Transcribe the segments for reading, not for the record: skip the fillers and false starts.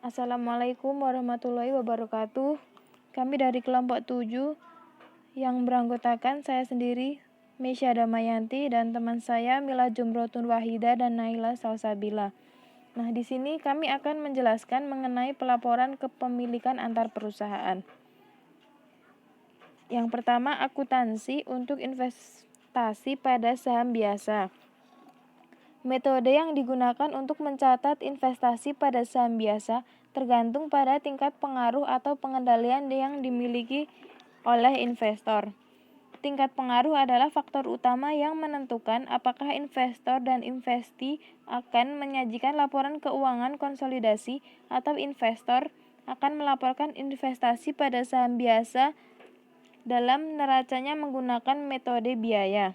Assalamualaikum warahmatullahi wabarakatuh. Kami dari kelompok 7 yang beranggotakan saya sendiri, Mesya Damayanti, dan teman saya Mila Jumrotun Wahida dan Naila Salsabila. Nah, di sini kami akan menjelaskan mengenai pelaporan kepemilikan antar perusahaan. Yang pertama, akuntansi untuk investasi pada saham biasa. Metode yang digunakan untuk mencatat investasi pada saham biasa tergantung pada tingkat pengaruh atau pengendalian yang dimiliki oleh investor. Tingkat pengaruh adalah faktor utama yang menentukan apakah investor dan investi akan menyajikan laporan keuangan konsolidasi atau investor akan melaporkan investasi pada saham biasa dalam neracanya menggunakan metode biaya.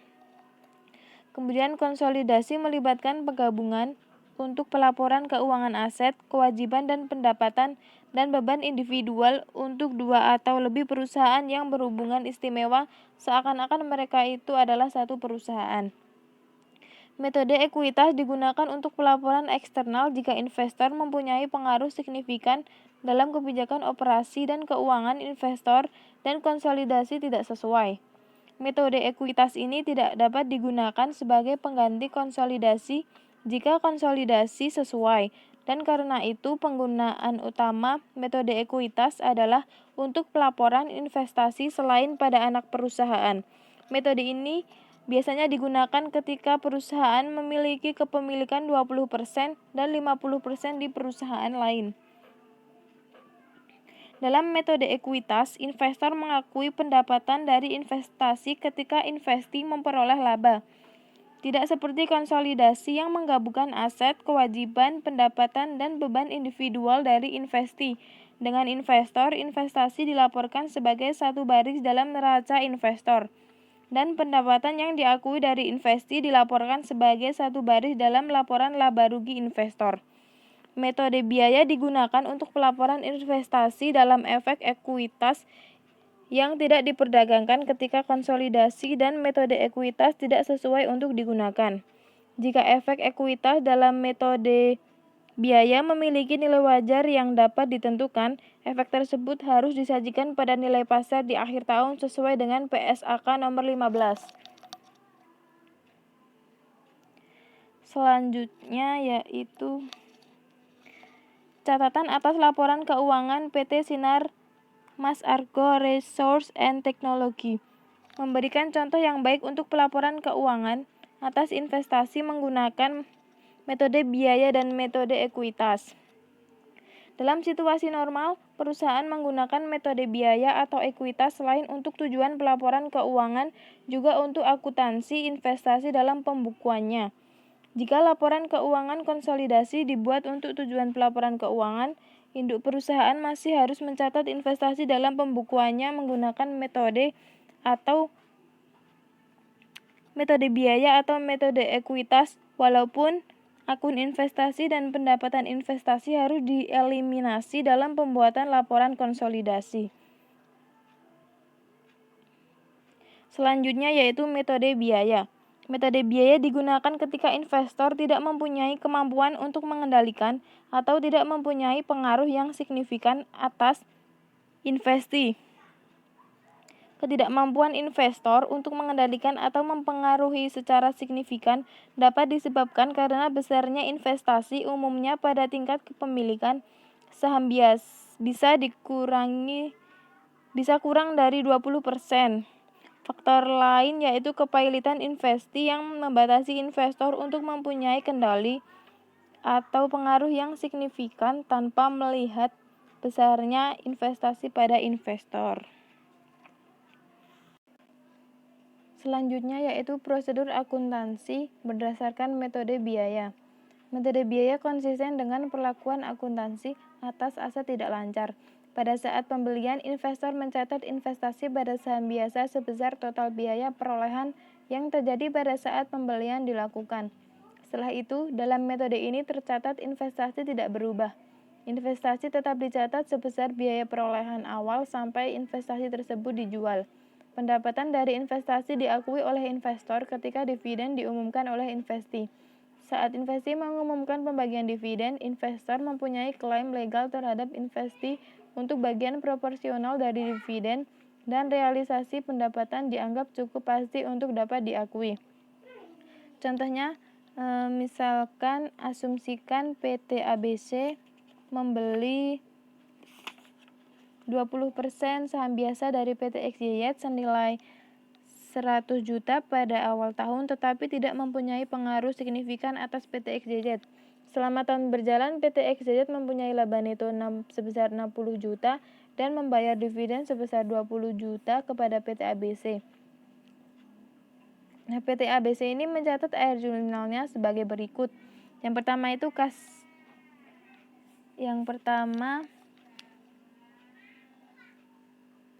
Kemudian konsolidasi melibatkan penggabungan untuk pelaporan keuangan aset, kewajiban dan pendapatan, dan beban individual untuk 2 atau lebih perusahaan yang berhubungan istimewa seakan-akan mereka itu adalah satu perusahaan. Metode ekuitas digunakan untuk pelaporan eksternal jika investor mempunyai pengaruh signifikan dalam kebijakan operasi dan keuangan investor dan konsolidasi tidak sesuai. Metode ekuitas ini tidak dapat digunakan sebagai pengganti konsolidasi jika konsolidasi sesuai, dan karena itu penggunaan utama metode ekuitas adalah untuk pelaporan investasi selain pada anak perusahaan. Metode ini biasanya digunakan ketika perusahaan memiliki kepemilikan 20% dan 50% di perusahaan lain. Dalam metode ekuitas, investor mengakui pendapatan dari investasi ketika investi memperoleh laba. Tidak seperti konsolidasi yang menggabungkan aset, kewajiban, pendapatan, dan beban individual dari investi. Dengan investor, investasi dilaporkan sebagai satu baris dalam neraca investor, dan pendapatan yang diakui dari investi dilaporkan sebagai satu baris dalam laporan laba rugi investor. Metode biaya digunakan untuk pelaporan investasi dalam efek ekuitas yang tidak diperdagangkan ketika konsolidasi, dan metode ekuitas tidak sesuai untuk digunakan. Jika efek ekuitas dalam metode biaya memiliki nilai wajar yang dapat ditentukan, efek tersebut harus disajikan pada nilai pasar di akhir tahun sesuai dengan PSAK nomor 15. Selanjutnya yaitu catatan atas laporan keuangan PT Sinar Mas Argo Resource and Technology. Memberikan contoh yang baik untuk pelaporan keuangan atas investasi menggunakan metode biaya dan metode ekuitas. Dalam situasi normal, perusahaan menggunakan metode biaya atau ekuitas selain untuk tujuan pelaporan keuangan juga untuk akuntansi investasi dalam pembukuannya. Jika laporan keuangan konsolidasi dibuat untuk tujuan pelaporan keuangan, induk perusahaan masih harus mencatat investasi dalam pembukuannya menggunakan metode biaya atau metode ekuitas, walaupun akun investasi dan pendapatan investasi harus dieliminasi dalam pembuatan laporan konsolidasi. Selanjutnya yaitu metode biaya. Metode biaya digunakan ketika investor tidak mempunyai kemampuan untuk mengendalikan atau tidak mempunyai pengaruh yang signifikan atas investi. Ketidakmampuan investor untuk mengendalikan atau mempengaruhi secara signifikan dapat disebabkan karena besarnya investasi umumnya pada tingkat kepemilikan saham bisa kurang dari 20%. Faktor lain yaitu kepailitan investi yang membatasi investor untuk mempunyai kendali atau pengaruh yang signifikan tanpa melihat besarnya investasi pada investor. Selanjutnya yaitu prosedur akuntansi berdasarkan metode biaya. Metode biaya konsisten dengan perlakuan akuntansi atas aset tidak lancar. Pada saat pembelian, investor mencatat investasi pada saham biasa sebesar total biaya perolehan yang terjadi pada saat pembelian dilakukan. Setelah itu, dalam metode ini tercatat investasi tidak berubah. Investasi tetap dicatat sebesar biaya perolehan awal sampai investasi tersebut dijual. Pendapatan dari investasi diakui oleh investor ketika dividen diumumkan oleh investi. Saat investasi mengumumkan pembagian dividen, investor mempunyai klaim legal terhadap investasi untuk bagian proporsional dari dividen, dan realisasi pendapatan dianggap cukup pasti untuk dapat diakui. Contohnya, misalkan asumsikan PT ABC membeli 20% saham biasa dari PT XYZ senilai 100 juta pada awal tahun, tetapi tidak mempunyai pengaruh signifikan atas PT XYZ. Selama tahun berjalan, PT XYZ mempunyai laba neto sebesar 60 juta dan membayar dividen sebesar 20 juta kepada PT ABC. Nah, PT ABC ini mencatat air jurnalnya sebagai berikut. Yang pertama,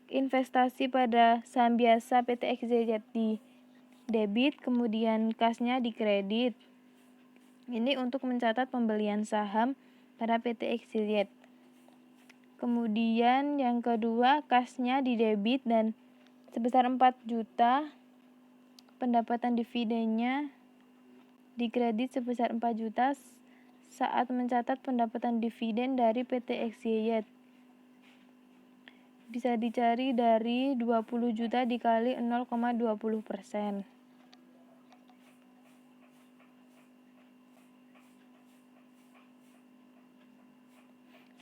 investasi pada saham biasa PT XYZ di debit, kemudian kasnya di kredit. Ini untuk mencatat pembelian saham pada PT XYZ. Kemudian yang kedua, kasnya di debit dan sebesar 4 juta, pendapatan dividennya di kredit sebesar 4 juta saat mencatat pendapatan dividen dari PT XYZ. Bisa dicari dari 20 juta dikali 0,20%.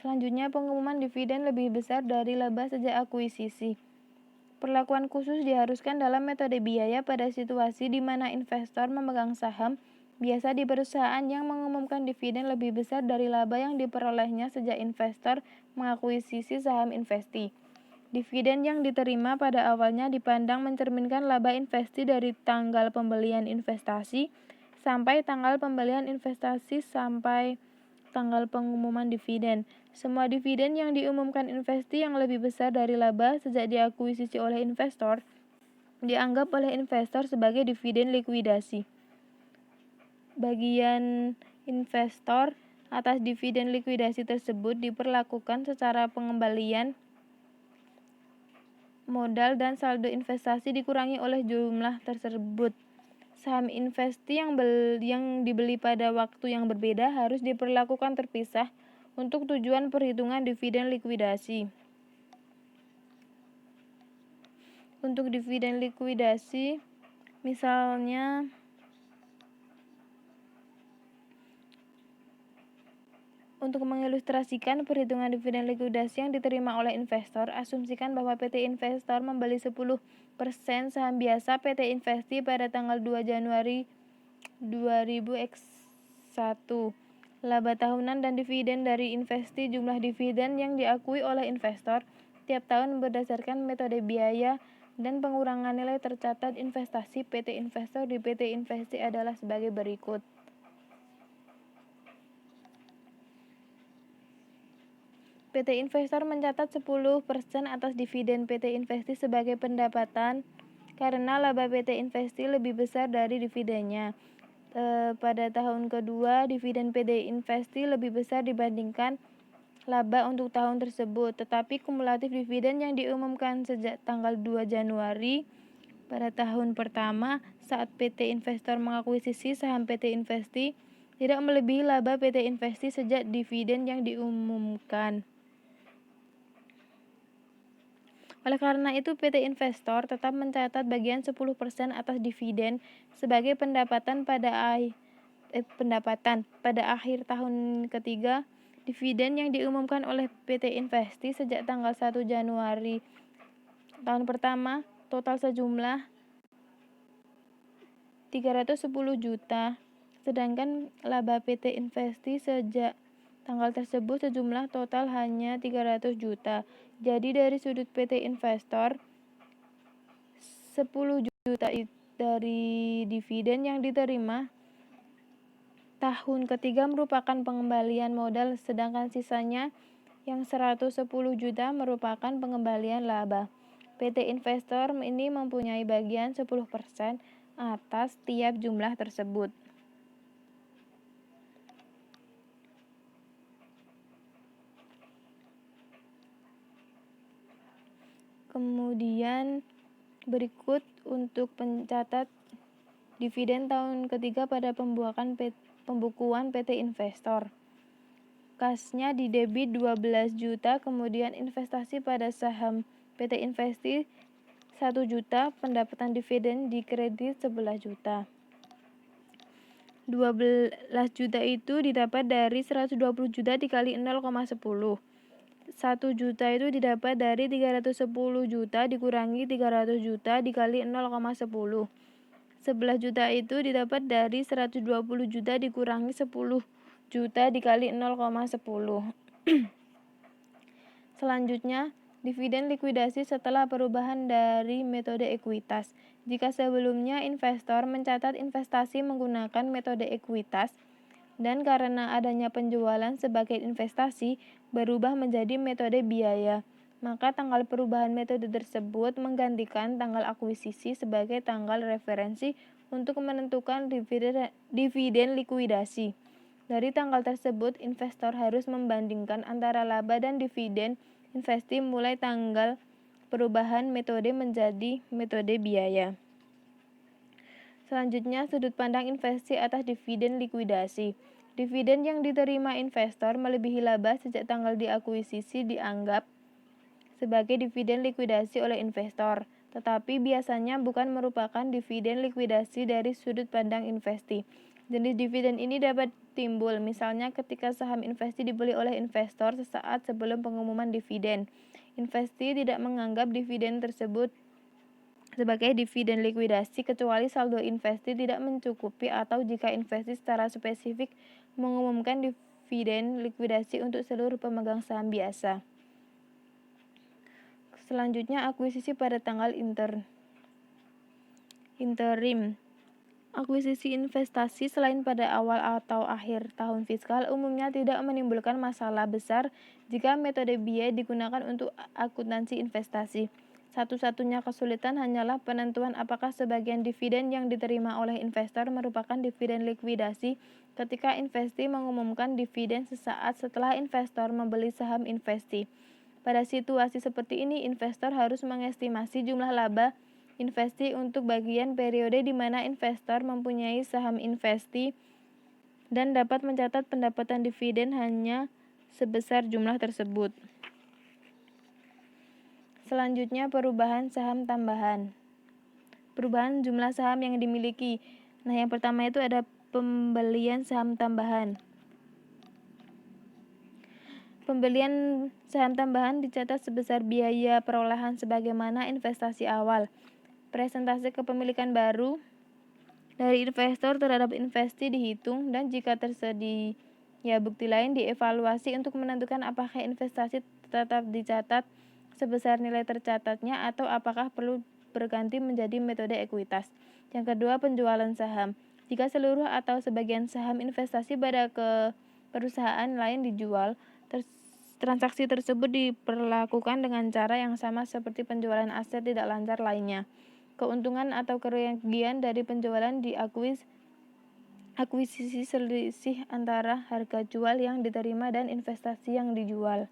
Selanjutnya, pengumuman dividen lebih besar dari laba sejak akuisisi. Perlakuan khusus diharuskan dalam metode biaya pada situasi di mana investor memegang saham biasa di perusahaan yang mengumumkan dividen lebih besar dari laba yang diperolehnya sejak investor mengakuisisi saham investi. Dividen yang diterima pada awalnya dipandang mencerminkan laba investi dari tanggal pembelian investasi sampai tanggal pembelian investasi sampai tanggal pengumuman dividen. Semua dividen yang diumumkan investi yang lebih besar dari laba sejak diakuisisi oleh investor dianggap oleh investor sebagai dividen likuidasi. Bagian investor atas dividen likuidasi tersebut diperlakukan secara pengembalian modal dan saldo investasi dikurangi oleh jumlah tersebut. Saham investi yang dibeli pada waktu yang berbeda harus diperlakukan terpisah untuk tujuan perhitungan dividen likuidasi. Untuk dividen likuidasi, misalnya untuk mengilustrasikan perhitungan dividen likuidasi yang diterima oleh investor, asumsikan bahwa PT Investor membeli 10% saham biasa PT Investi pada tanggal 2 Januari 2000X1. Laba tahunan dan dividen dari investi jumlah dividen yang diakui oleh investor tiap tahun berdasarkan metode biaya dan pengurangan nilai tercatat investasi PT Investor di PT Investi adalah sebagai berikut. PT Investor mencatat 10% atas dividen PT Investi sebagai pendapatan karena laba PT Investi lebih besar dari dividennya. Pada tahun kedua, dividen PT Investi lebih besar dibandingkan laba untuk tahun tersebut, tetapi kumulatif dividen yang diumumkan sejak tanggal 2 Januari pada tahun pertama saat PT Investor mengakuisisi saham PT Investi tidak melebihi laba PT Investi sejak dividen yang diumumkan. Oleh karena itu, PT Investor tetap mencatat bagian 10% atas dividen sebagai pendapatan pada akhir tahun ketiga. Dividen yang diumumkan oleh PT Investi sejak tanggal 1 Januari tahun pertama total sejumlah 310 juta, sedangkan laba PT Investi sejak tanggal tersebut sejumlah total hanya 300 juta. Jadi dari sudut PT Investor, 10 juta dari dividen yang diterima tahun ketiga merupakan pengembalian modal, sedangkan sisanya yang 110 juta merupakan pengembalian laba. PT Investor ini mempunyai bagian 10% atas tiap jumlah tersebut. Kemudian berikut untuk pencatat dividen tahun ketiga pada pembukaan pembukuan PT Investor. Kasnya di debit 12 juta, kemudian investasi pada saham PT Investi 1 juta, pendapatan dividen di kredit 11 juta. 12 juta itu didapat dari 120 juta dikali 0,10. 1 juta itu didapat dari 310 juta dikurangi 300 juta dikali 0,10. 11 juta itu didapat dari 120 juta dikurangi 10 juta dikali 0,10. Selanjutnya, dividen likuidasi setelah perubahan dari metode ekuitas. Jika sebelumnya investor mencatat investasi menggunakan metode ekuitas, dan karena adanya penjualan sebagai investasi berubah menjadi metode biaya, maka tanggal perubahan metode tersebut menggantikan tanggal akuisisi sebagai tanggal referensi untuk menentukan dividen likuidasi. Dari tanggal tersebut, investor harus membandingkan antara laba dan dividen investi mulai tanggal perubahan metode menjadi metode biaya. Selanjutnya, sudut pandang investasi atas dividen likuidasi. Dividen yang diterima investor melebihi laba sejak tanggal diakuisisi dianggap sebagai dividen likuidasi oleh investor, tetapi biasanya bukan merupakan dividen likuidasi dari sudut pandang investi. Jenis dividen ini dapat timbul misalnya ketika saham investi dibeli oleh investor sesaat sebelum pengumuman dividen. Investi tidak menganggap dividen tersebut sebagai dividen likuidasi kecuali saldo investi tidak mencukupi atau jika investi secara spesifik mengumumkan dividen likuidasi untuk seluruh pemegang saham biasa. Selanjutnya, akuisisi pada tanggal interim. Akuisisi investasi selain pada awal atau akhir tahun fiskal umumnya tidak menimbulkan masalah besar jika metode biaya digunakan untuk akuntansi investasi. Satu-satunya kesulitan hanyalah penentuan apakah sebagian dividen yang diterima oleh investor merupakan dividen likuidasi ketika investi mengumumkan dividen sesaat setelah investor membeli saham investi. Pada situasi seperti ini, investor harus mengestimasi jumlah laba investi untuk bagian periode di mana investor mempunyai saham investi dan dapat mencatat pendapatan dividen hanya sebesar jumlah tersebut. Selanjutnya, perubahan saham tambahan. Perubahan jumlah saham yang dimiliki. Nah, yang pertama itu ada pembelian saham tambahan. Pembelian saham tambahan dicatat sebesar biaya perolehan sebagaimana investasi awal. Presentase kepemilikan baru dari investor terhadap investi dihitung dan jika tersedia bukti lain dievaluasi untuk menentukan apakah investasi tetap dicatat sebesar nilai tercatatnya atau apakah perlu berganti menjadi metode ekuitas. Yang kedua, penjualan saham. Jika seluruh atau sebagian saham investasi pada ke perusahaan lain dijual, transaksi tersebut diperlakukan dengan cara yang sama seperti penjualan aset tidak lancar lainnya. Keuntungan atau kerugian dari penjualan akuisisi selisih antara harga jual yang diterima dan investasi yang dijual.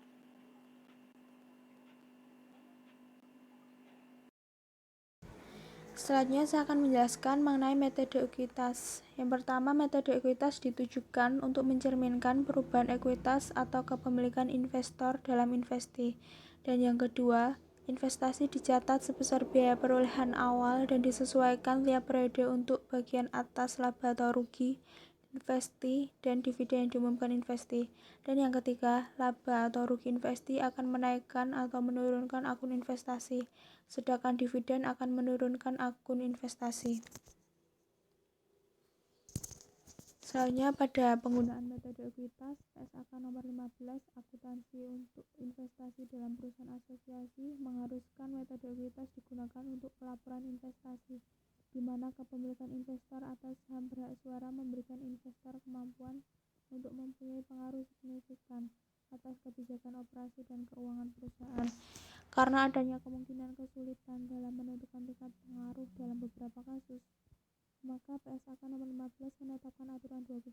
Selanjutnya saya akan menjelaskan mengenai metode ekuitas. Yang pertama, metode ekuitas ditujukan untuk mencerminkan perubahan ekuitas atau kepemilikan investor dalam investi. Dan yang kedua, investasi dicatat sebesar biaya perolehan awal dan disesuaikan tiap periode untuk bagian atas laba atau rugi investi dan dividen yang diumumkan investi. Dan yang ketiga, laba atau rugi investi akan menaikkan atau menurunkan akun investasi, sedangkan dividen akan menurunkan akun investasi. Selanjutnya pada penggunaan metode ekuitas, PSAK nomor 15 akuntansi untuk investasi dalam perusahaan asosiasi mengharuskan metode ekuitas digunakan untuk pelaporan investasi, di mana kepemilikan investor atas saham berhak suara memberikan investor kemampuan untuk mempunyai pengaruh signifikan atas kebijakan operasi dan keuangan perusahaan. Karena adanya kemungkinan kesulitan dalam menentukan tingkat pengaruh dalam beberapa kasus, maka PSAK nomor 15 menetapkan aturan 20%.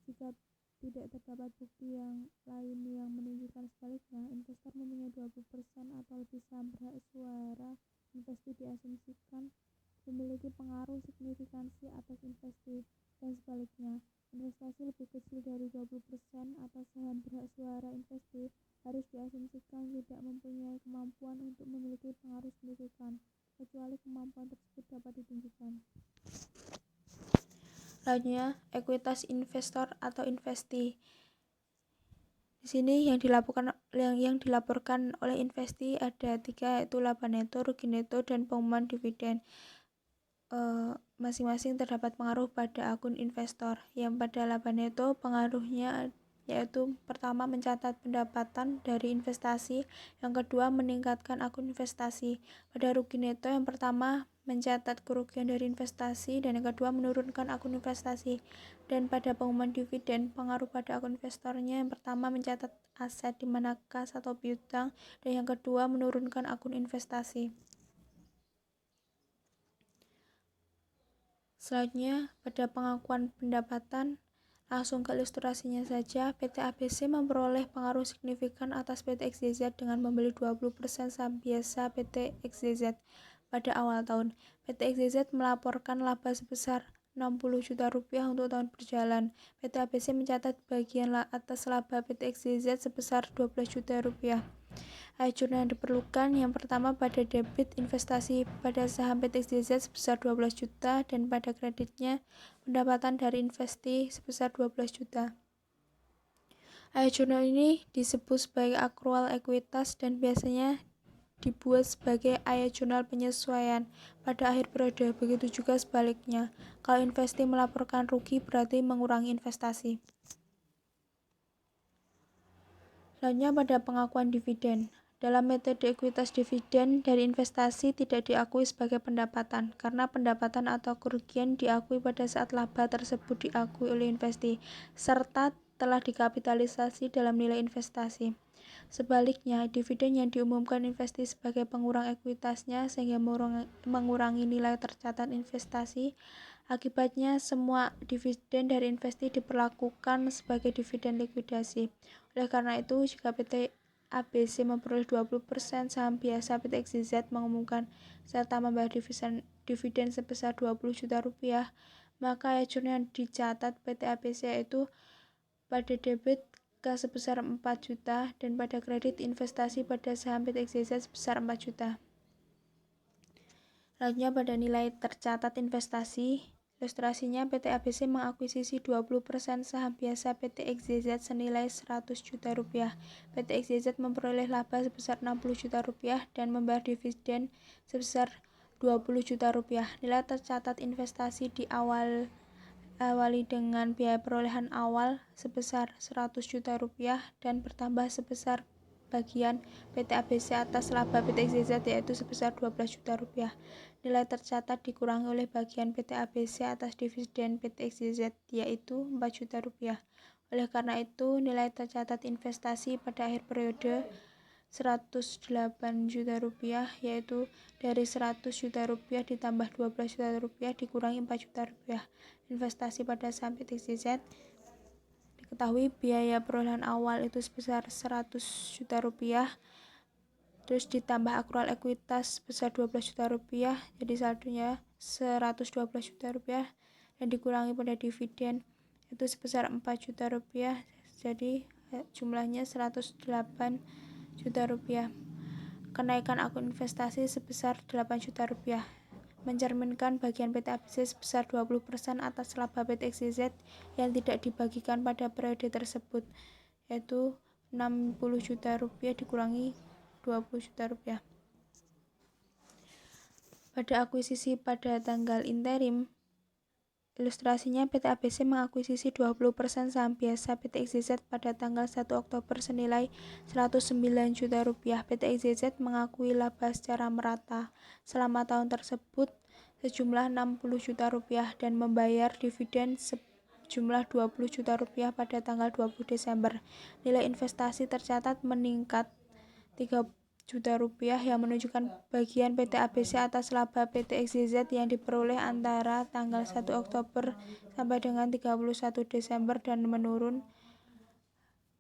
Jika tidak terdapat bukti yang lain yang menunjukkan sebaliknya, investor mempunyai 20% atau lebih saham berhak suara investi diasumsikan memiliki pengaruh signifikansi atas investi, dan sebaliknya, investasi lebih kecil dari 20% atas saham berhak suara investasi harus diasumsikan tidak mempunyai kemampuan untuk memiliki pengaruh signifikan, kecuali kemampuan tersebut dapat ditunjukkan. Selanjutnya, ekuitas investor atau investasi. Di sini yang dilaporkan oleh investasi ada 3, yaitu laba neto, rugi neto, dan pengumuman dividen. Masing-masing terdapat pengaruh pada akun investor. Yang pada laba neto, pengaruhnya yaitu pertama mencatat pendapatan dari investasi, yang kedua meningkatkan akun investasi. Pada rugi neto, yang pertama mencatat kerugian dari investasi dan yang kedua menurunkan akun investasi. Dan pada pengumuman dividen, pengaruh pada akun investornya yang pertama mencatat aset di mana kas atau piutang dan yang kedua menurunkan akun investasi. Selanjutnya, pada pengakuan pendapatan, langsung ke ilustrasinya saja. PT ABC memperoleh pengaruh signifikan atas PT XYZ dengan membeli 20% saham biasa PT XYZ pada awal tahun. PT XYZ melaporkan laba sebesar 60 juta rupiah untuk tahun berjalan. PT ABC mencatat bagian atas laba PT XYZ sebesar 12 juta rupiah. Jurnal yang diperlukan yang pertama pada debit investasi pada saham PT XYZ sebesar 12 juta dan pada kreditnya pendapatan dari investasi sebesar 12 juta. Jurnal ini disebut sebagai akrual ekuitas dan biasanya dibuat sebagai jurnal penyesuaian pada akhir periode. Begitu juga sebaliknya. Kalau investasi melaporkan rugi berarti mengurangi investasi. Selanjutnya pada pengakuan dividen. Dalam metode ekuitas dividen dari investasi tidak diakui sebagai pendapatan, karena pendapatan atau kerugian diakui pada saat laba tersebut diakui oleh investasi, serta telah dikapitalisasi dalam nilai investasi. Sebaliknya, dividen yang diumumkan investasi sebagai pengurang ekuitasnya sehingga mengurangi nilai tercatat investasi. Akibatnya, semua dividen dari investasi diperlakukan sebagai dividen likuidasi. Oleh karena itu, jika PT ABC memperoleh 20% saham biasa PT XYZ mengumumkan serta membayar dividen sebesar 20 juta rupiah, maka jurnal yang dicatat PT ABC yaitu pada debit kas sebesar 4 juta dan pada kredit investasi pada saham PT XYZ sebesar 4 juta. Selanjutnya pada nilai tercatat investasi. Ilustrasinya, PT ABC mengakuisisi 20% saham biasa PT XYZ senilai 100 juta rupiah. PT XYZ memperoleh laba sebesar 60 juta rupiah dan membayar dividen sebesar 20 juta rupiah. Nilai tercatat investasi diawali dengan biaya perolehan awal sebesar 100 juta rupiah dan bertambah sebesar bagian PT ABC atas laba PT XYZ yaitu sebesar 12 juta rupiah. Nilai tercatat dikurangi oleh bagian PT ABC atas dividen PT XYZ yaitu 4 juta rupiah. Oleh karena itu, nilai tercatat investasi pada akhir periode 108 juta rupiah yaitu dari 100 juta rupiah ditambah 12 juta rupiah dikurangi 4 juta rupiah. Investasi pada saham PT XYZ diketahui biaya perolehan awal itu sebesar 100 juta rupiah terus ditambah akrual ekuitas sebesar 12 juta rupiah jadi saldonya 112 juta rupiah dan dikurangi pada dividen itu sebesar 4 juta rupiah jadi jumlahnya 108 juta rupiah. Kenaikan akun investasi sebesar 8 juta rupiah mencerminkan bagian PT ABC sebesar 20% atas laba PT XYZ yang tidak dibagikan pada periode tersebut yaitu 60 juta rupiah dikurangi 20 juta rupiah. Pada akuisisi pada tanggal interim, ilustrasinya PT ABC mengakuisisi 20% saham biasa PT XYZ pada tanggal 1 Oktober senilai 109 juta rupiah. PT XYZ mengakui laba secara merata selama tahun tersebut sejumlah 60 juta rupiah dan membayar dividen sejumlah 20 juta rupiah pada tanggal 20 Desember. Nilai investasi tercatat meningkat 3 juta rupiah yang menunjukkan bagian PT ABC atas laba PT XYZ yang diperoleh antara tanggal 1 Oktober sampai dengan 31 Desember dan menurun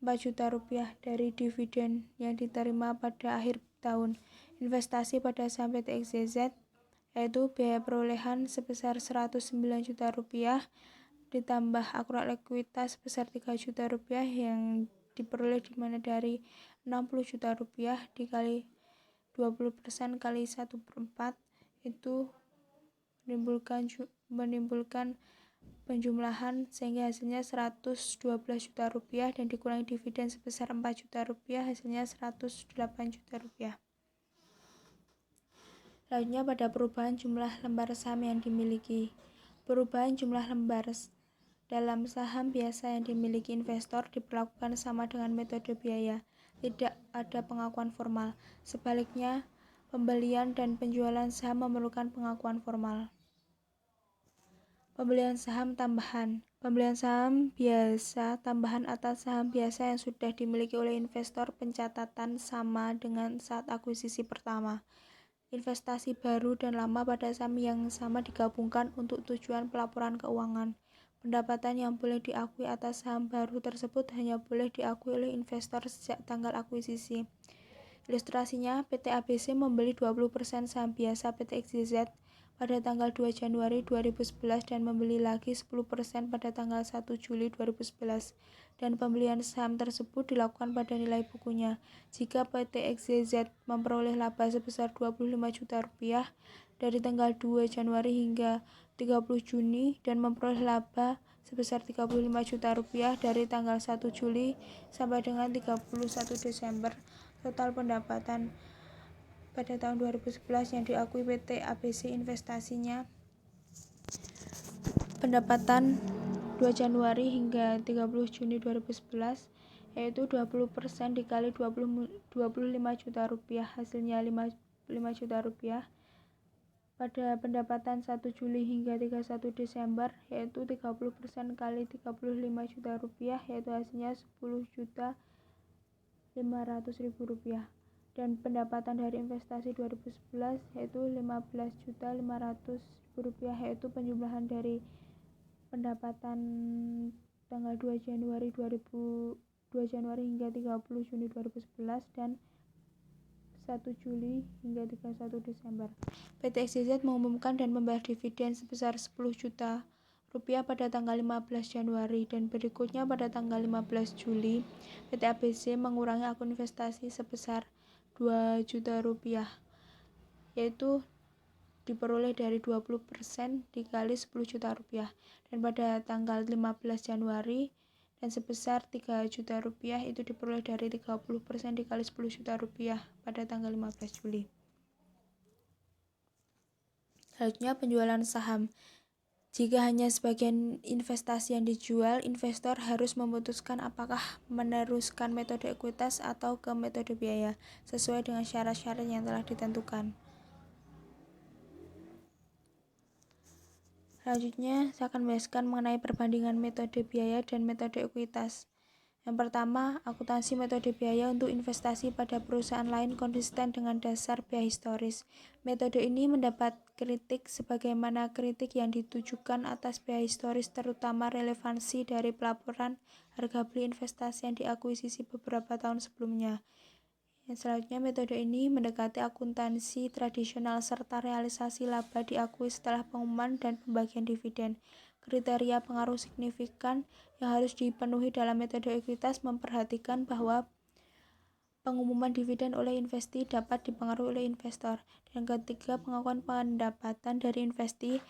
4 juta rupiah dari dividen yang diterima pada akhir tahun. Investasi pada saham PT XYZ yaitu biaya perolehan sebesar 109 juta rupiah ditambah akurat likuiditas sebesar 3 juta rupiah yang diperoleh di mana dari 60 juta rupiah dikali 20% kali 1/4 itu menimbulkan penjumlahan sehingga hasilnya 112 juta rupiah dan dikurangi dividen sebesar 4 juta rupiah hasilnya 108 juta rupiah. Selanjutnya pada perubahan jumlah lembar saham yang dimiliki. Perubahan jumlah lembar dalam saham biasa yang dimiliki investor diperlakukan sama dengan metode biaya. Tidak ada pengakuan formal. Sebaliknya, pembelian dan penjualan saham memerlukan pengakuan formal. Pembelian saham tambahan. Pembelian saham biasa tambahan atas saham biasa yang sudah dimiliki oleh investor pencatatan sama dengan saat akuisisi pertama. Investasi baru dan lama pada saham yang sama digabungkan untuk tujuan pelaporan keuangan. Pendapatan yang boleh diakui atas saham baru tersebut hanya boleh diakui oleh investor sejak tanggal akuisisi. Ilustrasinya, PT ABC membeli 20% saham biasa PT XYZ pada tanggal 2 Januari 2011 dan membeli lagi 10% pada tanggal 1 Juli 2011 dan pembelian saham tersebut dilakukan pada nilai bukunya. Jika PT XYZ memperoleh laba sebesar 25 juta rupiah dari tanggal 2 Januari hingga 30 Juni dan memperoleh laba sebesar 35 juta rupiah dari tanggal 1 Juli sampai dengan 31 Desember, total pendapatan pada tahun 2011 yang diakui PT ABC investasinya pendapatan 2 Januari hingga 30 Juni 2011 yaitu 20% dikali 25 juta rupiah hasilnya 5 juta rupiah. Pada pendapatan 1 Juli hingga 31 Desember yaitu 30% kali 35 juta rupiah yaitu hasilnya 10 juta 500.000 rupiah. Dan pendapatan dari investasi 2011 yaitu 15.500.000 rupiah yaitu penjumlahan dari pendapatan tanggal 2 Januari hingga 30 Juni 2011 dan 1 Juli hingga 31 Desember. PT XYZ mengumumkan dan membayar dividen sebesar 10 juta rupiah pada tanggal 15 Januari dan berikutnya pada tanggal 15 Juli PT ABC mengurangi akun investasi sebesar 2 juta rupiah yaitu diperoleh dari 20% dikali 10 juta rupiah dan pada tanggal 15 Januari dan sebesar 3 juta rupiah itu diperoleh dari 30% dikali 10 juta rupiah pada tanggal 15 Juli. Selanjutnya penjualan saham. Jika hanya sebagian investasi yang dijual, investor harus memutuskan apakah meneruskan metode ekuitas atau ke metode biaya, sesuai dengan syarat-syarat yang telah ditentukan. Selanjutnya, saya akan menjelaskan mengenai perbandingan metode biaya dan metode ekuitas. Yang pertama, akuntansi metode biaya untuk investasi pada perusahaan lain konsisten dengan dasar biaya historis. Metode ini mendapat kritik sebagaimana kritik yang ditujukan atas biaya historis terutama relevansi dari pelaporan harga beli investasi yang diakuisisi beberapa tahun sebelumnya. Yang selanjutnya, metode ini mendekati akuntansi tradisional serta realisasi laba diakui setelah pengumuman dan pembagian dividen. Kriteria pengaruh signifikan yang harus dipenuhi dalam metode ekuitas memperhatikan bahwa pengumuman dividen oleh investi dapat dipengaruhi oleh investor. Dan ketiga, pengakuan pendapatan dari investi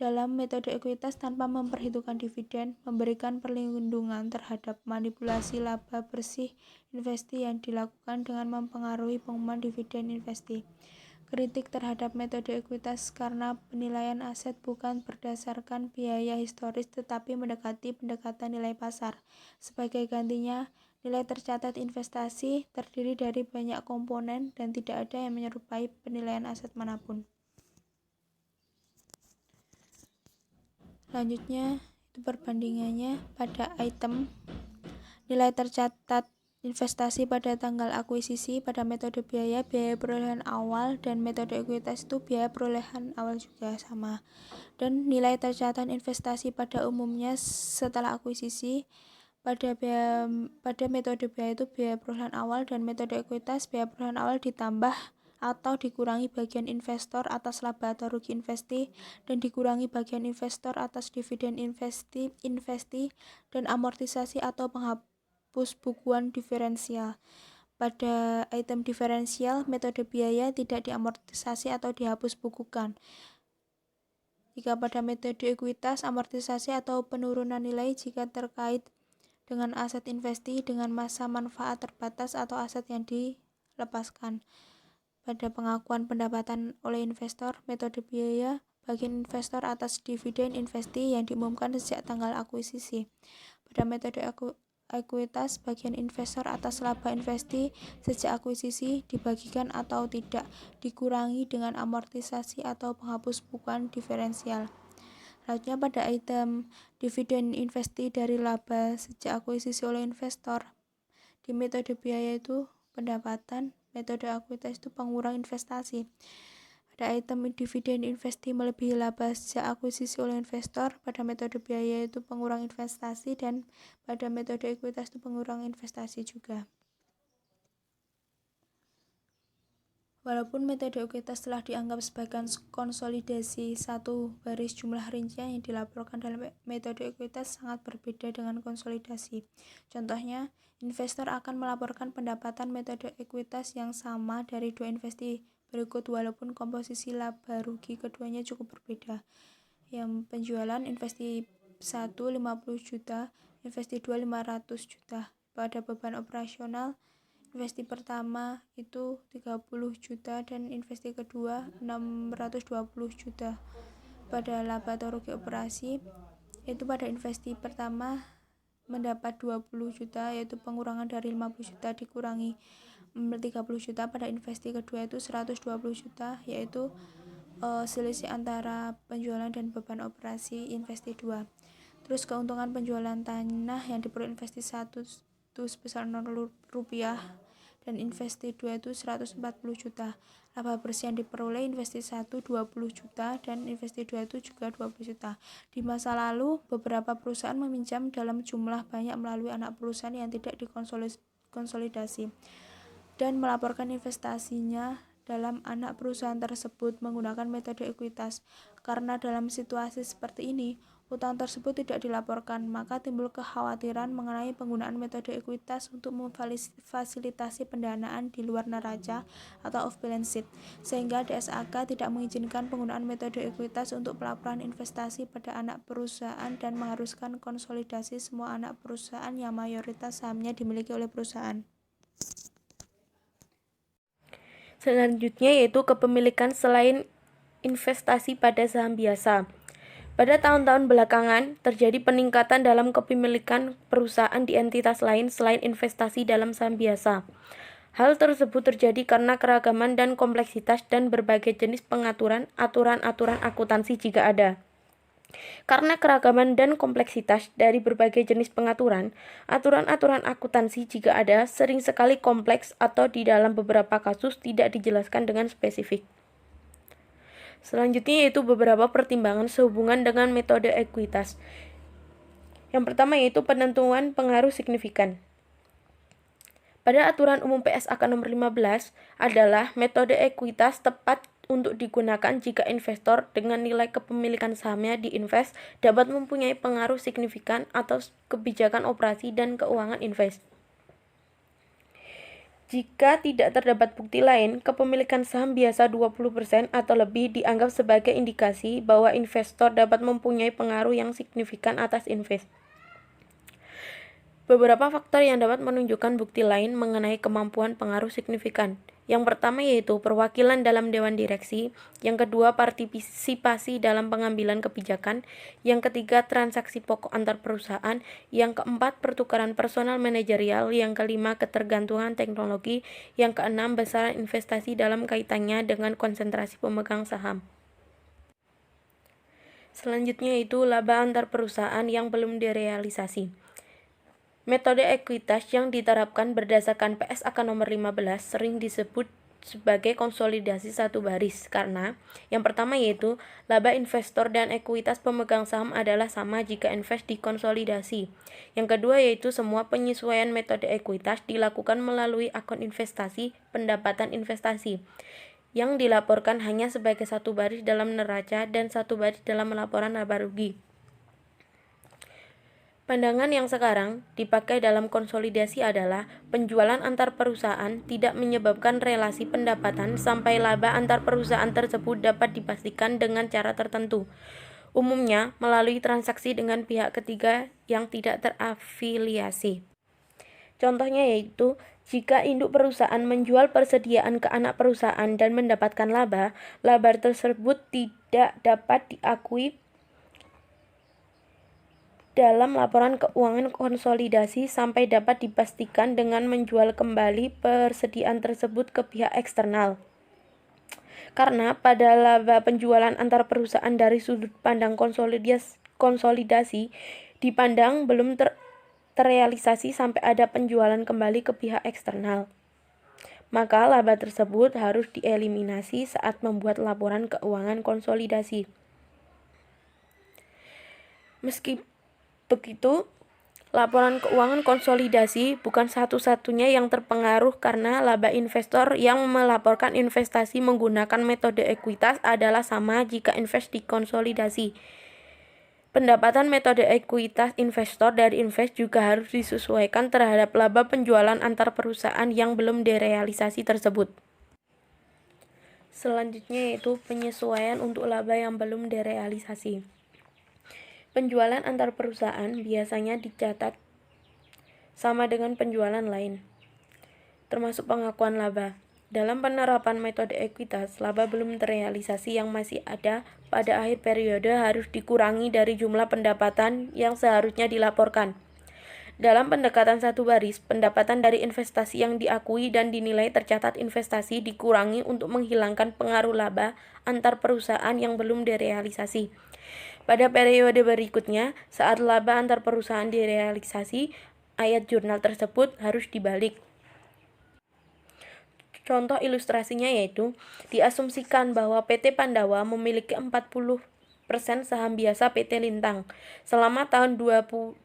dalam metode ekuitas tanpa memperhitungkan dividen memberikan perlindungan terhadap manipulasi laba bersih investi yang dilakukan dengan mempengaruhi pengumuman dividen investi. Kritik terhadap metode ekuitas karena penilaian aset bukan berdasarkan biaya historis tetapi mendekati pendekatan nilai pasar. Sebagai gantinya, nilai tercatat investasi terdiri dari banyak komponen dan tidak ada yang menyerupai penilaian aset manapun. Selanjutnya, itu perbandingannya pada item nilai tercatat investasi pada tanggal akuisisi pada metode biaya perolehan awal dan metode ekuitas itu biaya perolehan awal juga sama. Dan nilai tercatat investasi pada umumnya setelah akuisisi pada metode biaya itu biaya perolehan awal dan metode ekuitas biaya perolehan awal ditambah atau dikurangi bagian investor atas laba atau rugi investi, dan dikurangi bagian investor atas dividen investi, dan amortisasi atau penghapus bukuan diferensial. Pada item diferensial, metode biaya tidak diamortisasi atau dihapus bukukan. Jika pada metode ekuitas, amortisasi atau penurunan nilai jika terkait dengan aset investi dengan masa manfaat terbatas atau aset yang dilepaskan. Pada pengakuan pendapatan oleh investor, metode biaya bagian investor atas dividen investi yang diumumkan sejak tanggal akuisisi. Pada metode ekuitas, bagian investor atas laba investi sejak akuisisi dibagikan atau tidak, dikurangi dengan amortisasi atau penghapus bukuan diferensial. Selanjutnya pada item dividen investi dari laba sejak akuisisi oleh investor. Di metode biaya itu pendapatan, metode ekuitas itu pengurang investasi. Pada item dividen investi melebihi laba sejak akuisisi oleh investor, pada metode biaya itu pengurang investasi, dan pada metode ekuitas itu pengurang investasi juga. Walaupun metode ekuitas telah dianggap sebagai konsolidasi satu baris jumlah rincian yang dilaporkan dalam metode ekuitas sangat berbeda dengan konsolidasi. Contohnya, investor akan melaporkan pendapatan metode ekuitas yang sama dari dua investi berikut walaupun komposisi laba rugi keduanya cukup berbeda. Yang penjualan investi 1 50 juta, investi 2 500 juta. Pada beban operasional, investi pertama itu 30 juta dan investi kedua 620 juta. Pada laba atau rugi operasi, itu pada investi pertama mendapat 20 juta, yaitu pengurangan dari 50 juta dikurangi 30 juta. Pada investi kedua itu 120 juta, yaitu selisih antara penjualan dan beban operasi investi 2. Terus keuntungan penjualan tanah yang diperoleh investi 1 itu sebesar 0 rupiah dan investi 2 itu 140 juta. Laba bersih yang diperoleh investi 1 20 juta dan investi 2 itu juga 20 juta. Di masa lalu, beberapa perusahaan meminjam dalam jumlah banyak melalui anak perusahaan yang tidak dikonsolidasi dan melaporkan investasinya dalam anak perusahaan tersebut menggunakan metode ekuitas. Karena dalam situasi seperti ini, utang tersebut tidak dilaporkan, maka timbul kekhawatiran mengenai penggunaan metode ekuitas untuk memfasilitasi pendanaan di luar neraca atau off balance sheet, sehingga DSAK tidak mengizinkan penggunaan metode ekuitas untuk pelaporan investasi pada anak perusahaan dan mengharuskan konsolidasi semua anak perusahaan yang mayoritas sahamnya dimiliki oleh perusahaan. Selanjutnya yaitu kepemilikan selain investasi pada saham biasa. Pada tahun-tahun belakangan, terjadi peningkatan dalam kepemilikan perusahaan di entitas lain selain investasi dalam saham biasa. Hal tersebut terjadi karena keragaman dan kompleksitas dan berbagai jenis pengaturan, aturan-aturan akuntansi jika ada. Karena keragaman dan kompleksitas dari berbagai jenis pengaturan, aturan-aturan akuntansi jika ada sering sekali kompleks atau di dalam beberapa kasus tidak dijelaskan dengan spesifik. Selanjutnya yaitu beberapa pertimbangan sehubungan dengan metode ekuitas. Yang pertama yaitu penentuan pengaruh signifikan. Pada aturan umum PSAK nomor 15 adalah metode ekuitas tepat untuk digunakan jika investor dengan nilai kepemilikan sahamnya diinvest dapat mempunyai pengaruh signifikan atas kebijakan operasi dan keuangan invest. Jika tidak terdapat bukti lain, kepemilikan saham biasa 20% atau lebih dianggap sebagai indikasi bahwa investor dapat mempunyai pengaruh yang signifikan atas invest. Beberapa faktor yang dapat menunjukkan bukti lain mengenai kemampuan pengaruh signifikan. Yang pertama yaitu perwakilan dalam dewan direksi, yang kedua partisipasi dalam pengambilan kebijakan, yang ketiga transaksi pokok antar perusahaan, yang keempat pertukaran personal manajerial, yang kelima ketergantungan teknologi, yang keenam besaran investasi dalam kaitannya dengan konsentrasi pemegang saham. Selanjutnya itu laba antar perusahaan yang belum direalisasi. Metode ekuitas yang diterapkan berdasarkan PSAK nomor 15 sering disebut sebagai konsolidasi satu baris karena yang pertama yaitu laba investor dan ekuitas pemegang saham adalah sama jika invest dikonsolidasi. Yang kedua yaitu semua penyesuaian metode ekuitas dilakukan melalui akun investasi pendapatan investasi yang dilaporkan hanya sebagai satu baris dalam neraca dan satu baris dalam laporan laba rugi. Pandangan yang sekarang dipakai dalam konsolidasi adalah penjualan antar perusahaan tidak menyebabkan relasi pendapatan sampai laba antar perusahaan tersebut dapat dipastikan dengan cara tertentu, umumnya melalui transaksi dengan pihak ketiga yang tidak terafiliasi. Contohnya yaitu, jika induk perusahaan menjual persediaan ke anak perusahaan dan mendapatkan laba tersebut tidak dapat diakui dalam laporan keuangan konsolidasi sampai dapat dipastikan dengan menjual kembali persediaan tersebut ke pihak eksternal. Karena pada laba penjualan antar perusahaan dari sudut pandang konsolidasi dipandang belum terrealisasi sampai ada penjualan kembali ke pihak eksternal. Maka laba tersebut harus dieliminasi saat membuat laporan keuangan konsolidasi. Meski begitu, laporan keuangan konsolidasi bukan satu-satunya yang terpengaruh karena laba investor yang melaporkan investasi menggunakan metode ekuitas adalah sama jika invest dikonsolidasi. Pendapatan metode ekuitas investor dari invest juga harus disesuaikan terhadap laba penjualan antar perusahaan yang belum direalisasi tersebut. Selanjutnya yaitu penyesuaian untuk laba yang belum direalisasi. Penjualan antar perusahaan biasanya dicatat sama dengan penjualan lain, termasuk pengakuan laba. Dalam penerapan metode ekuitas, laba belum terrealisasi yang masih ada pada akhir periode harus dikurangi dari jumlah pendapatan yang seharusnya dilaporkan. Dalam pendekatan satu baris, pendapatan dari investasi yang diakui dan dinilai tercatat investasi dikurangi untuk menghilangkan pengaruh laba antar perusahaan yang belum direalisasi. Pada periode berikutnya, saat laba antar perusahaan direalisasi, ayat jurnal tersebut harus dibalik. Contoh ilustrasinya yaitu, diasumsikan bahwa PT Pandawa memiliki 40% saham biasa PT Lintang. Selama tahun 2001,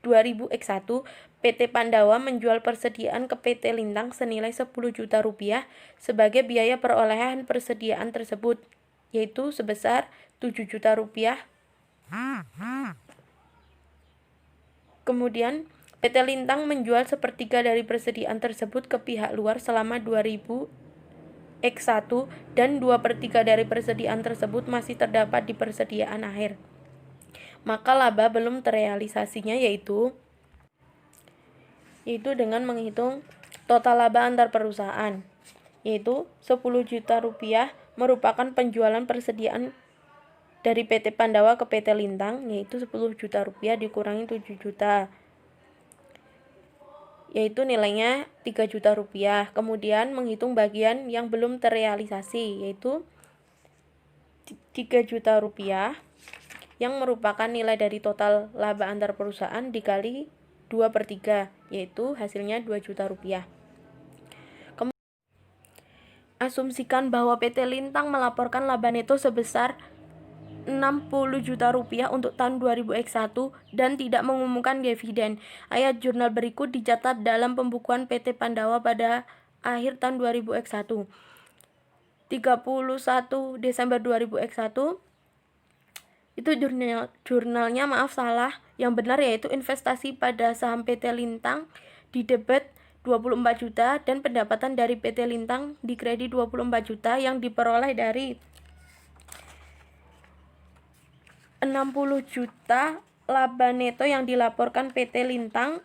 PT Pandawa menjual persediaan ke PT Lintang senilai 10 juta rupiah sebagai biaya perolehan persediaan tersebut, yaitu sebesar 7 juta rupiah. Kemudian, PT Lintang menjual sepertiga dari persediaan tersebut ke pihak luar selama 2000X1 dan 2/3 dari persediaan tersebut masih terdapat di persediaan akhir. Maka laba belum terrealisasinya yaitu dengan menghitung total laba antar perusahaan, yaitu 10 juta rupiah merupakan penjualan persediaan dari PT Pandawa ke PT Lintang, yaitu 10 juta rupiah dikurangi 7 juta, yaitu nilainya 3 juta rupiah. Kemudian menghitung bagian yang belum terrealisasi, yaitu 3 juta rupiah, yang merupakan nilai dari total laba antar perusahaan dikali 2/3, yaitu hasilnya 2 juta rupiah. Asumsikan bahwa PT Lintang melaporkan laba neto sebesar 60 juta rupiah untuk tahun 2000X1 dan tidak mengumumkan dividen. Ayat jurnal berikut dicatat dalam pembukuan PT Pandawa pada akhir tahun 2000X1. 31 Desember 2000X1 itu jurnalnya salah. Yang benar yaitu investasi pada saham PT Lintang di debit 24 juta dan pendapatan dari PT Lintang di kredit 24 juta yang diperoleh dari 60 juta laba neto yang dilaporkan PT Lintang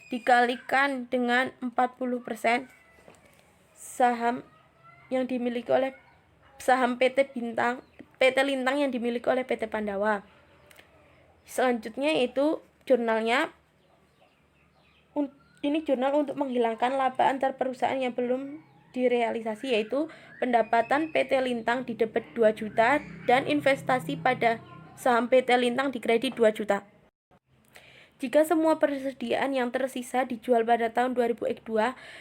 dikalikan dengan 40% saham yang dimiliki oleh saham PT Lintang yang dimiliki oleh PT Pandawa. Selanjutnya itu jurnalnya, ini jurnal untuk menghilangkan laba antar perusahaan yang belum direalisasi, yaitu pendapatan PT Lintang di debit 2 juta dan investasi pada saham PT Lintang di kredit 2 juta. Jika semua persediaan yang tersisa dijual pada tahun 2002,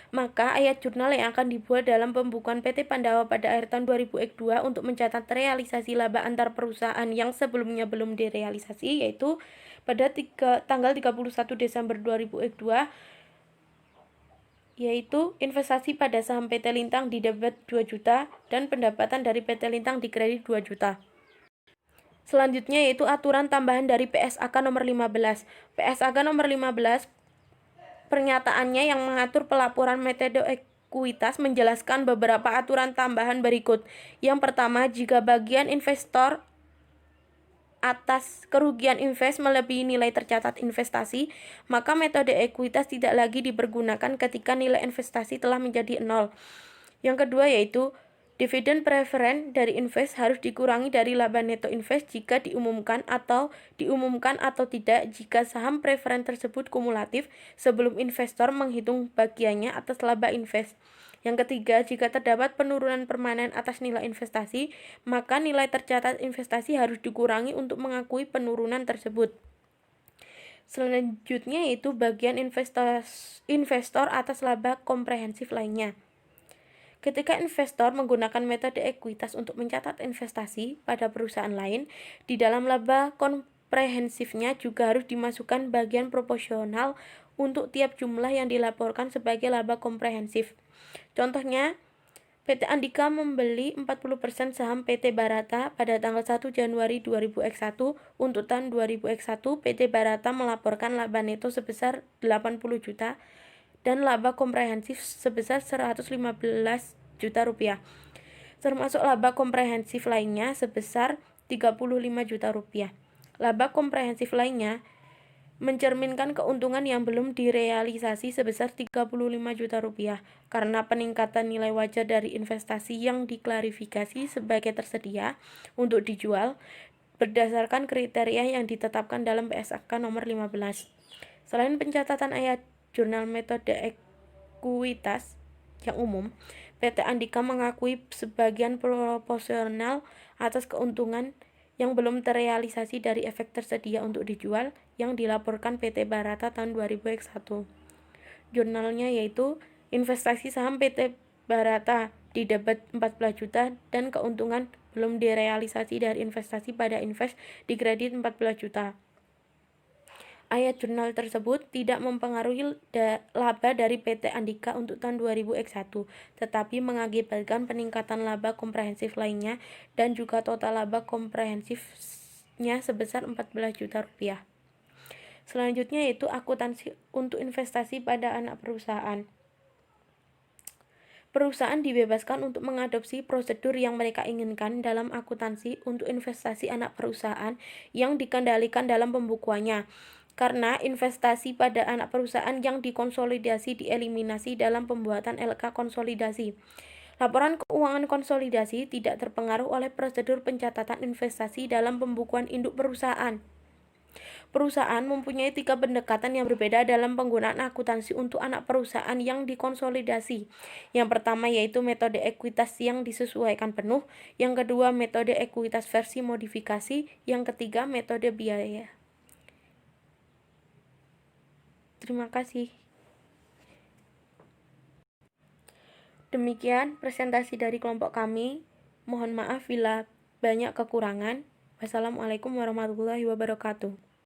maka ayat jurnal yang akan dibuat dalam pembukuan PT Pandawa pada akhir tahun 2002 untuk mencatat realisasi laba antar perusahaan yang sebelumnya belum direalisasi, yaitu pada tanggal 31 Desember 2002, yaitu investasi pada saham PT Lintang di debit 2 juta dan pendapatan dari PT Lintang di kredit 2 juta. Selanjutnya yaitu aturan tambahan dari PSAK nomor 15. PSAK nomor 15 pernyataannya yang mengatur pelaporan metode ekuitas menjelaskan beberapa aturan tambahan berikut. Yang pertama, jika bagian investor atas kerugian invest melebihi nilai tercatat investasi, maka metode ekuitas tidak lagi dipergunakan ketika nilai investasi telah menjadi 0. Yang kedua yaitu dividen preferen dari invest harus dikurangi dari laba neto invest jika diumumkan atau tidak jika saham preferen tersebut kumulatif sebelum investor menghitung bagiannya atas laba invest. Yang ketiga, jika terdapat penurunan permanen atas nilai investasi, maka nilai tercatat investasi harus dikurangi untuk mengakui penurunan tersebut. Selanjutnya yaitu bagian investor atas laba komprehensif lainnya. Ketika investor menggunakan metode ekuitas untuk mencatat investasi pada perusahaan lain, di dalam laba komprehensifnya juga harus dimasukkan bagian proporsional untuk tiap jumlah yang dilaporkan sebagai laba komprehensif. Contohnya, PT Andika membeli 40% saham PT Barata pada tanggal 1 Januari 2001. Untuk tahun 2001, PT Barata melaporkan laba neto sebesar 80 juta dan laba komprehensif sebesar 115 juta rupiah, termasuk laba komprehensif lainnya sebesar 35 juta rupiah. Laba komprehensif lainnya mencerminkan keuntungan yang belum direalisasi sebesar 35 juta rupiah karena peningkatan nilai wajar dari investasi yang diklarifikasi sebagai tersedia untuk dijual berdasarkan kriteria yang ditetapkan dalam PSAK nomor 15. Selain pencatatan ayat jurnal metode ekuitas yang umum, PT Andika mengakui sebagian proporsional atas keuntungan yang belum terrealisasi dari efek tersedia untuk dijual yang dilaporkan PT Barata tahun 2001. Jurnalnya yaitu investasi saham PT Barata di debit 14 juta dan keuntungan belum direalisasi dari investasi pada invest di kredit 14 juta. Ayat jurnal tersebut tidak mempengaruhi laba dari PT Andika untuk tahun 2001, tetapi mengakibatkan peningkatan laba komprehensif lainnya dan juga total laba komprehensifnya sebesar 14 juta rupiah. Selanjutnya yaitu akuntansi untuk investasi pada anak perusahaan. Perusahaan dibebaskan untuk mengadopsi prosedur yang mereka inginkan dalam akuntansi untuk investasi anak perusahaan yang dikendalikan dalam pembukuannya. Karena investasi pada anak perusahaan yang dikonsolidasi dieliminasi dalam pembuatan LK konsolidasi. Laporan keuangan konsolidasi tidak terpengaruh oleh prosedur pencatatan investasi dalam pembukuan induk perusahaan. Perusahaan mempunyai 3 pendekatan yang berbeda dalam penggunaan akuntansi untuk anak perusahaan yang dikonsolidasi. Yang pertama yaitu metode ekuitas yang disesuaikan penuh, yang kedua metode ekuitas versi modifikasi, yang ketiga metode biaya. Terima kasih. Demikian presentasi dari kelompok kami. Mohon maaf bila banyak kekurangan. Wassalamualaikum warahmatullahi wabarakatuh.